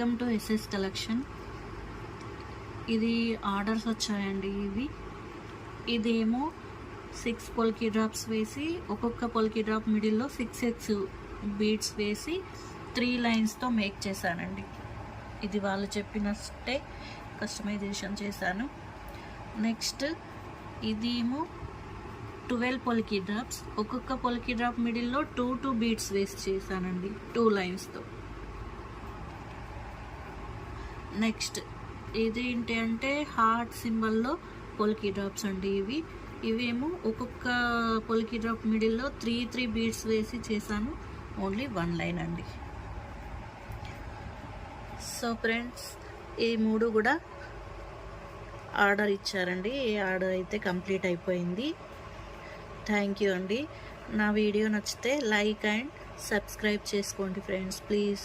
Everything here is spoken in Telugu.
Welcome to SS collection. ఇది ఆర్డర్స్ వచ్చాయండి. ఇదేమో 6 పొల్కీ డ్రాప్స్ వేసి ఒక్కొక్క పొల్కీ డ్రాప్ మిడిల్లో 6 బీడ్స్ వేసి 3 లైన్స్తో మేక్ చేశానండి. ఇది వాళ్ళు చెప్పినట్టే కస్టమైజేషన్ చేశాను. నెక్స్ట్ ఇదేమో 12 పొల్కీ డ్రాప్స్, ఒక్కొక్క పొల్కీ డ్రాప్ మిడిల్లో 2 బీడ్స్ వేసి చేశానండి 2 లైన్స్తో. నెక్స్ట్ ఇదేంటి అంటే హార్ట్ సింబల్లో పొల్కీ డ్రాప్స్ అండి. ఇవేమో ఒక్కొక్క పొల్కీ డ్రాప్ మిడిల్లో 3 బీడ్స్ వేసి చేశాను. ఓన్లీ 1 లైన్ అండి. సో ఫ్రెండ్స్, ఈ 3 కూడా ఆర్డర్ ఇచ్చారండి. ఈ ఆర్డర్ అయితే కంప్లీట్ అయిపోయింది. థ్యాంక్ యూ అండి. నా వీడియో నచ్చితే లైక్ అండ్ సబ్స్క్రైబ్ చేసుకోండి ఫ్రెండ్స్, ప్లీజ్.